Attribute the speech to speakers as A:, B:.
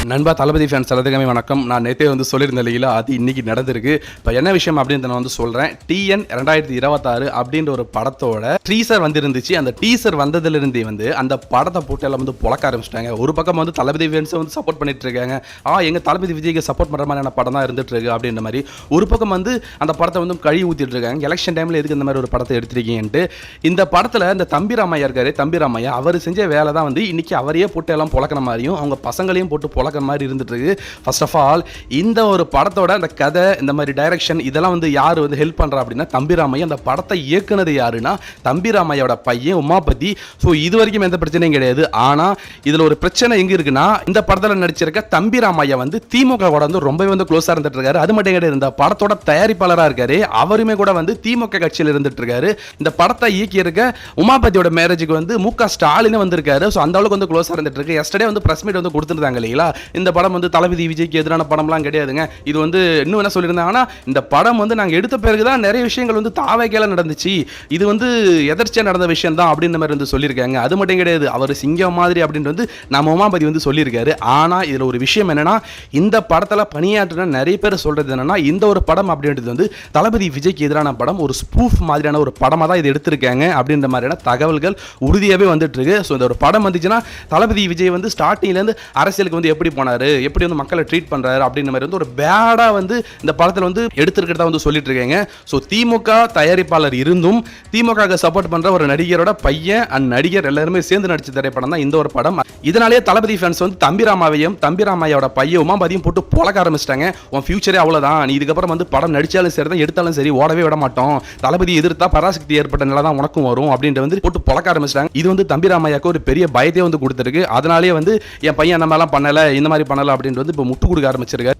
A: நண்பா தளபதி ஃபேன்ஸ் எல்லாத்துக்குமே வணக்கம். நான் நேற்றே சொல்லியிருந்த இல்லைங்களா, அது இன்னைக்கு நடந்திருக்கு. இப்போ என்ன விஷயம் அப்படின்னு நான் சொல்கிறேன். TN 2026 அப்படின்ற ஒரு படத்தோட டீசர் வந்துருந்துச்சு. அந்த டீசர் வந்ததுலேருந்தே அந்த படத்தை போட்டு எல்லாம் புழக்க ஆரம்பிச்சிட்டாங்க. ஒரு பக்கம் தளபதி ஃபேன்ஸை சப்போர்ட் பண்ணிட்டு இருக்காங்க. எங்கள் தளபதி விஜய்க்கு சப்போர்ட் பண்ணுற மாதிரியான படம் தான் இருந்துட்டு இருக்கு அப்படின்ற மாதிரி. ஒரு பக்கம் அந்த படத்தை கழுவி ஊற்றிட்டு இருக்காங்க. எலெக்ஷன் டைமில் எதுக்கு இந்த மாதிரி ஒரு படத்தை எடுத்திருக்கீங்கன்ட்டு. இந்த படத்தில் இந்த தம்பி ராமையா இருக்காரு, தம்பி ராமையா அவர் செஞ்ச வேலை தான் இன்னைக்கு அவரையே போட்டு எல்லாம் புழக்கிற மாதிரியும் அவங்க பசங்களையும் போட்டு புழக்கிற மாதிரி இருந்துட்டு இருக்கு. ஃபர்ஸ்ட் ஆஃப் ஆல் இந்த ஒரு படத்தோட அந்த கதை, இந்த மாதிரி டைரக்ஷன் இதெல்லாம் யார் ஹெல்ப் பண்றா அப்படின்னா தம்பி ராமையா. அந்த படத்தை இயக்குனது யாருன்னா தம்பி ராமையோட பையன் உமாபதி. ஸோ இது வரைக்கும் எந்த பிரச்சனையும் கிடையாது. ஆனா இதுல ஒரு பிரச்சனை எங்க இருக்குன்னா, இந்த படத்தில் நடிச்சிருக்க தம்பி ராமையா திமுக கூட ரொம்பவே க்ளோஸா இருந்துட்டு இருக்காரு. அது மட்டும் கிடையாது, இந்த படத்தோட தயாரிப்பாளராக இருக்காரு. அவருமே கூட திமுக கட்சியில் இருந்துட்டு இருக்காரு. இந்த படத்தை இயக்கி இருக்க உமாபதியோட மேரேஜுக்கு மு.க. ஸ்டாலின் வந்திருக்காரு. ஸோ அந்த அளவுக்கு க்ளோஸா இருந்துட்டு இருக்கு. எஸ்டர்டே பிரஸ் மீட் கொடுத்துருந்தாங்க இல்லைங்களா. இந்த படம் தளபதி விஜய்க்கு எதிரான படம்லாம் கிடையாதுங்க. இது இன்னும் என்ன சொல்லியிருந்தாங்கன்னா, இந்த படம் நாங்கள் எடுத்த பிறகு தான் நிறைய விஷயங்கள் தாவைக்கையில நடந்துச்சு. இது எதர்ச்சியா நடந்த விஷயம் தான் அப்படின்ற மாதிரி சொல்லியிருக்காங்க. அது மட்டும் கிடையாது, அவர் சிங்கம் மாதிரி அப்படின்னு நம்ம உமாபதி சொல்லியிருக்காரு. ஆனா இதுல ஒரு விஷயம் என்னன்னா, இந்த படத்துல பணியாற்றின நிறைய பேர் சொல்றது என்னன்னா, இந்த ஒரு படம் அப்படின்றது தளபதி விஜய்க்கு எதிரான படம், ஒரு ஸ்பூஃப் மாதிரியான ஒரு படமா தான் இது எடுத்திருக்காங்க அப்படின்ற மாதிரியான தகவல்கள் உறுதியாகவே வந்துட்டு இருக்கு. ஸோ இந்த ஒரு படம் வந்துச்சுன்னா தளபதி விஜய் ஸ்டார்டிங்ல இருந்து அரசியலுக்கு எப்படி போனாரு, எப்படி மக்களை ட்ரீட் பண்றாரு அப்படின்ற மாதிரி ஒரு பேடா இந்த படத்துல எடுத்திருக்கிறதா சொல்லிட்டு இருக்காங்க. ஸோ திமுக தயாரிப்பாளர் இருந்தும் திமுக சப்போர்ட் பண்ற ஒரு நடிகரோட பையன் அண்ட் நடிகர் எல்லாருமே சேர்ந்து நடிச்ச திரைப்படம் தான் இந்த ஒரு படம். இதனாலேயே தளபதி ஃபேன்ஸ் தம்பி ராமாவையும் தம்பி ராமையோட பையன் உமாபதியும் போட்டு புழக்க ஆரம்பிச்சிட்டாங்க. உன் ஃபியூச்சரே அவ்வளவுதான், நீ இதுக்கப்புறம் படம் நடிச்சாலும் சரி தான், எடுத்தாலும் சரி ஓடவே விட மாட்டோம், தளபதி எதிர்த்தா பராசக்தி ஏற்பட்ட நிலை தான் உனக்கும் வரும் அப்படின்னு போட்டு புழக்க ஆரம்பிச்சிட்டாங்க. இது தம்பி ராமையாக்கு ஒரு பெரிய பயத்தையே கொடுத்திருக்கு. அதனாலேயே என் பையன் அந்த மாதிரிலாம் பண்ணல, இந்த மாதிரி பண்ணல அப்படின்னு இப்போ முட்டு கொடுக்க ஆரம்பிச்சிருக்காரு.